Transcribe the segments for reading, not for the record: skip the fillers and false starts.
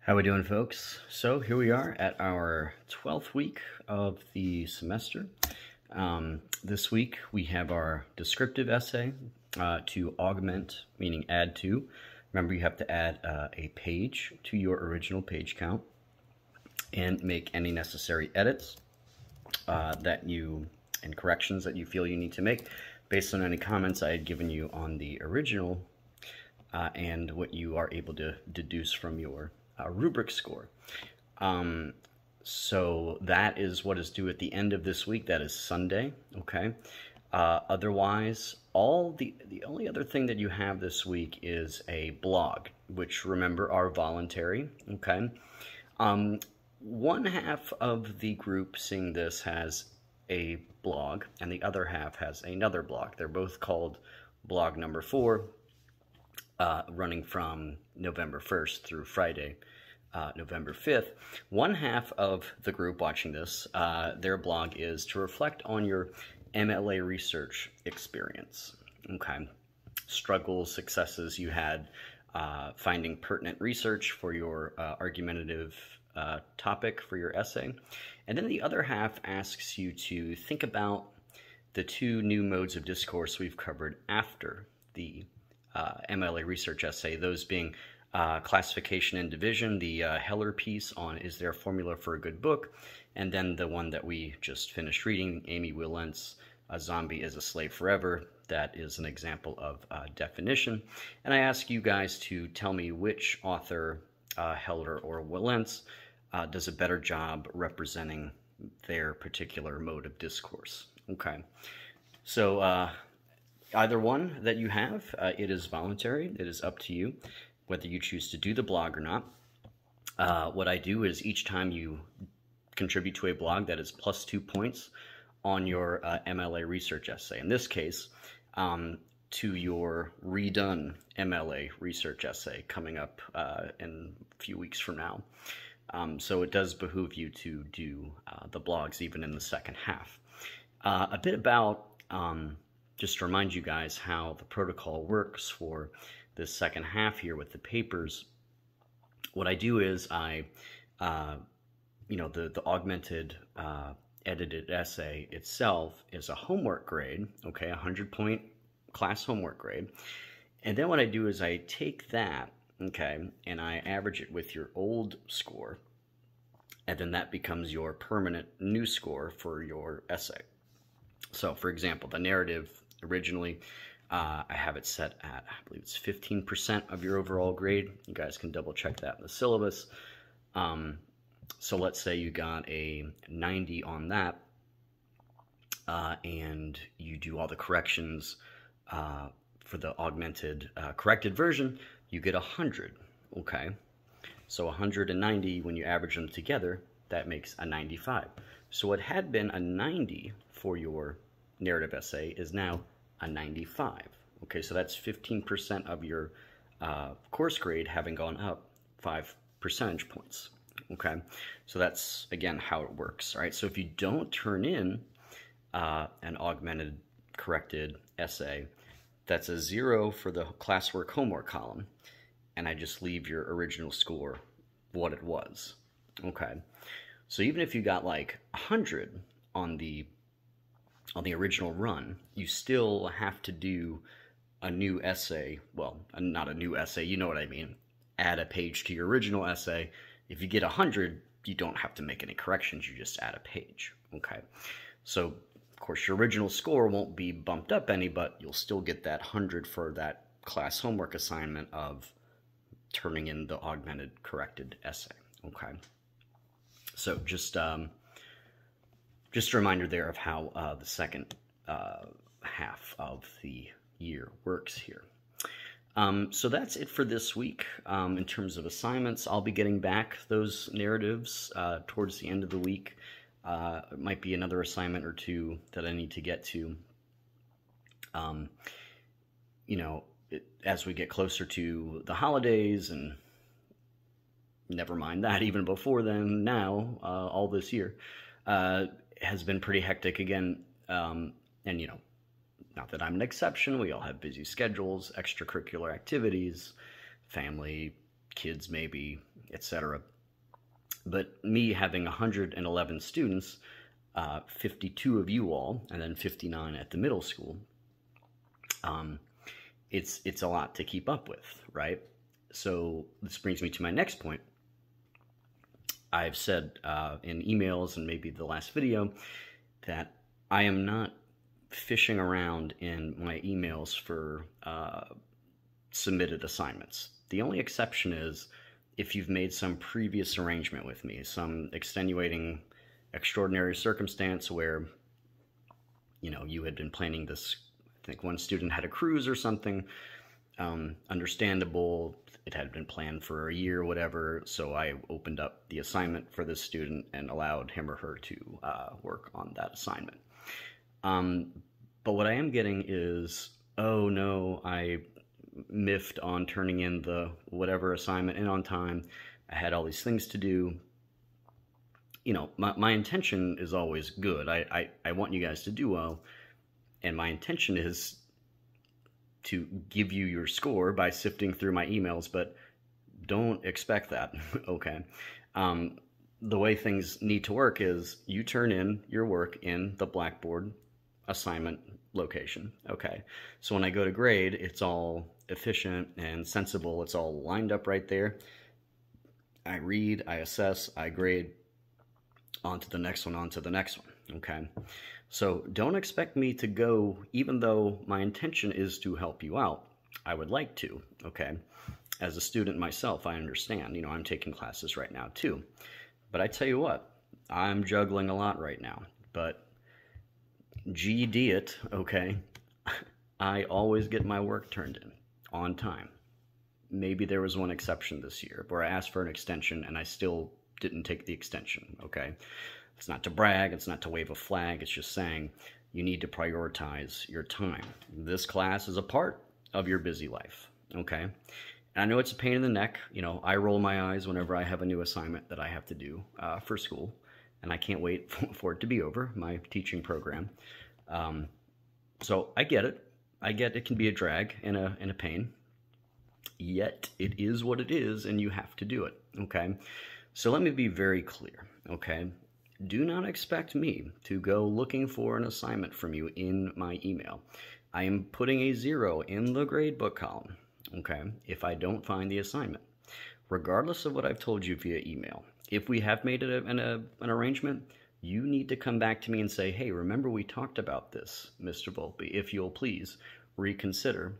How we doing, folks? So here we are at our 12th week of the semester. This week we have our descriptive essay to augment, meaning add to. Remember, you have to add a page to your original page count and make any necessary edits and corrections that you feel you need to make based on any comments I had given you on the original and what you are able to deduce from your rubric score. So that is what is due at the end of this week. That is Sunday, okay? Otherwise, the only other thing that you have this week is a blog, which, remember, are voluntary, okay? One half of the group seeing this has a blog, and the other half has another blog. They're both called blog number 4, running from November 1st through Friday, November 5th. One half of the group watching this, their blog is to reflect on your MLA research experience, okay? Struggles, successes you had, finding pertinent research for your argumentative topic for your essay. And then the other half asks you to think about the 2 new modes of discourse we've covered after the MLA research essay, those being classification and division, the Heller piece on Is There a Formula for a Good Book, and then the one that we just finished reading, Amy Willent's A Zombie is a Slave Forever. That is an example of definition. And I ask you guys to tell me which author, Heller or Willent's, does a better job representing their particular mode of discourse. Okay, so either one that you have, it is voluntary. It is up to you whether you choose to do the blog or not. What I do is each time you contribute to a blog, that is plus 2 points on your MLA research essay. In this case, to your redone MLA research essay coming up in a few weeks from now. So it does behoove you to do the blogs even in the second half. A bit about, just to remind you guys how the protocol works for this second half here with the papers. What I do is the augmented edited essay itself is a homework grade, okay, 100-point class homework grade. And then what I do is I take that, okay, and I average it with your old score, and then that becomes your permanent new score for your essay. So, for example, the narrative originally, I have it set at, I believe it's 15% of your overall grade. You guys can double check that in the syllabus. So let's say you got a 90 on that, and you do all the corrections for the augmented corrected version, you get 100, okay? So 190, when you average them together, that makes a 95. So what had been a 90 for your narrative essay is now a 95. Okay, so that's 15% of your course grade having gone up 5 percentage points. Okay, so that's, again, how it works. All right, so if you don't turn in an augmented corrected essay, that's a 0 for the classwork homework column, and I just leave your original score what it was. Okay, so even if you got like 100 on the original run, you still have to do a new essay. Well, not a new essay, you know what I mean. Add a page to your original essay. If you get 100, you don't have to make any corrections, you just add a page, okay? So, of course, your original score won't be bumped up any, but you'll still get that 100 for that class homework assignment of turning in the augmented corrected essay, okay? So just a reminder there of how the second half of the year works here. So that's it for this week. In terms of assignments, I'll be getting back those narratives towards the end of the week. It might be another assignment or 2 that I need to get to. As we get closer to the holidays, and never mind that, even before then, now, all this year, has been pretty hectic again. And, not that I'm an exception. We all have busy schedules, extracurricular activities, family, kids maybe, etc. But me having 111 students, 52 of you all, and then 59 at the middle school, it's a lot to keep up with, right? So this brings me to my next point. I've said in emails and maybe the last video that I am not fishing around in my emails for submitted assignments. The only exception is if you've made some previous arrangement with me, some extenuating, extraordinary circumstance where, you know, you had been planning this. I think one student had a cruise or something. Understandable. It had been planned for a year or whatever, so I opened up the assignment for this student and allowed him or her to work on that assignment. But what I am getting is, oh no, I miffed on turning in the whatever assignment in on time. I had all these things to do. You know, my intention is always good. I want you guys to do well, and my intention is to give you your score by sifting through my emails, but don't expect that, okay? The way things need to work is you turn in your work in the Blackboard assignment location, okay? So when I go to grade, it's all efficient and sensible. It's all lined up right there. I read, I assess, I grade, on to the next one, on to the next one, okay? So don't expect me to go, even though my intention is to help you out. I would like to, okay? As a student myself, I understand. You know, I'm taking classes right now too. But I tell you what, I'm juggling a lot right now. But GD it, okay? I always get my work turned in on time. Maybe there was one exception this year where I asked for an extension and I still didn't take the extension, okay? It's not to brag, it's not to wave a flag, it's just saying you need to prioritize your time. This class is a part of your busy life, okay? And I know it's a pain in the neck. You know, I roll my eyes whenever I have a new assignment that I have to do for school, and I can't wait for it to be over, my teaching program. So I get it. I get it can be a drag and a pain, yet it is what it is, and you have to do it, okay? So let me be very clear, okay? Do not expect me to go looking for an assignment from you in my email. I am putting a 0 in the gradebook column, okay, if I don't find the assignment, regardless of what I've told you via email. If we have made an arrangement, you need to come back to me and say, hey, remember we talked about this, Mr. Volpe, if you'll please reconsider.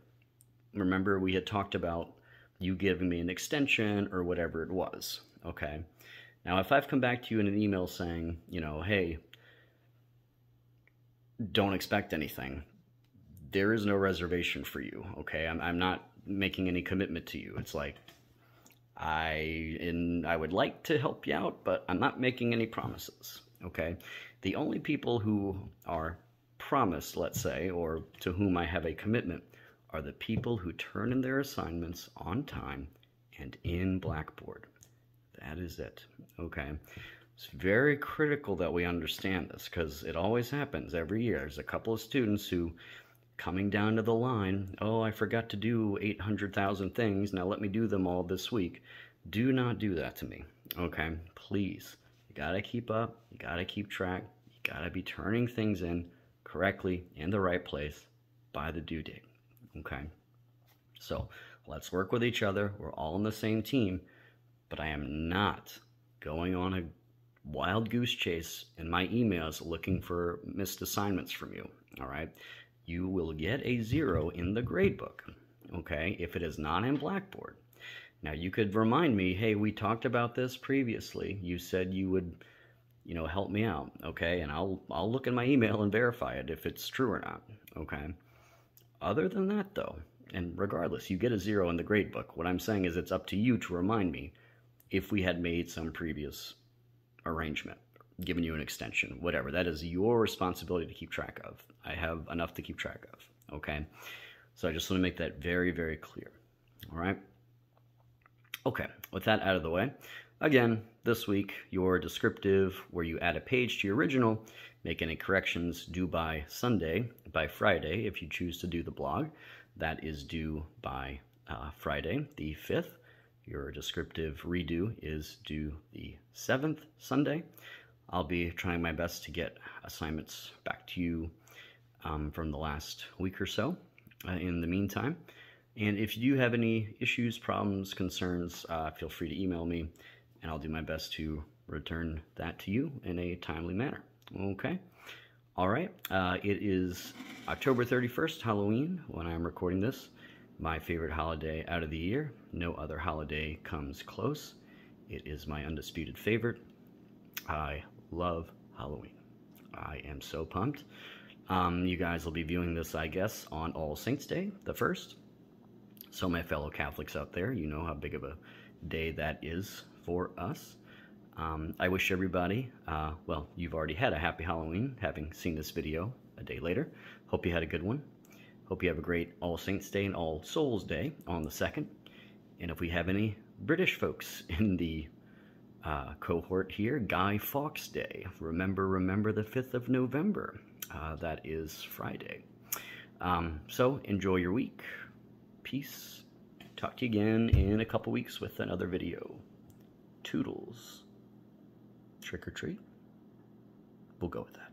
Remember we had talked about you giving me an extension or whatever it was, okay? Now, if I've come back to you in an email saying, you know, hey, don't expect anything, there is no reservation for you, okay? I'm not making any commitment to you. It's like, I would like to help you out, but I'm not making any promises, okay? The only people who are promised, let's say, or to whom I have a commitment, are the people who turn in their assignments on time and in Blackboard. That is it, okay? It's very critical that we understand this because it always happens every year. There's a couple of students who, coming down to the line, oh, I forgot to do 800,000 things, now let me do them all this week. Do not do that to me, okay? Please. You gotta keep up, you gotta keep track, you gotta be turning things in correctly in the right place by the due date, okay? So let's work with each other. We're all on the same team. But I am not going on a wild goose chase in my emails looking for missed assignments from you, all right? You will get a 0 in the gradebook, okay, if it is not in Blackboard. Now, you could remind me, hey, we talked about this previously. You said you would, you know, help me out, okay? And I'll look in my email and verify it if it's true or not, okay? Other than that, though, and regardless, you get a 0 in the gradebook. What I'm saying is it's up to you to remind me if we had made some previous arrangement, given you an extension, whatever. That is your responsibility to keep track of. I have enough to keep track of, okay? So I just want to make that very, very clear, all right? Okay, with that out of the way, again, this week, your descriptive, where you add a page to your original, make any corrections due by Sunday, by Friday, if you choose to do the blog. That is due by Friday, the 5th. Your descriptive redo is due the 7th Sunday. I'll be trying my best to get assignments back to you from the last week or so in the meantime. And if you do have any issues, problems, concerns, feel free to email me, and I'll do my best to return that to you in a timely manner. Okay? All right. It is October 31st, Halloween, when I'm recording this. My favorite holiday out of the year. No other holiday comes close. It is my undisputed favorite. I love Halloween. I am so pumped. You guys will be viewing this, I guess, on All Saints Day, the 1st. So my fellow Catholics out there, you know how big of a day that is for us. I wish everybody, well, you've already had a happy Halloween, having seen this video a day later. Hope you had a good one. Hope you have a great All Saints Day and All Souls Day on the 2nd. And if we have any British folks in the cohort here, Guy Fawkes Day. Remember the 5th of November. That is Friday. So enjoy your week. Peace. Talk to you again in a couple weeks with another video. Toodles. Trick or treat? We'll go with that.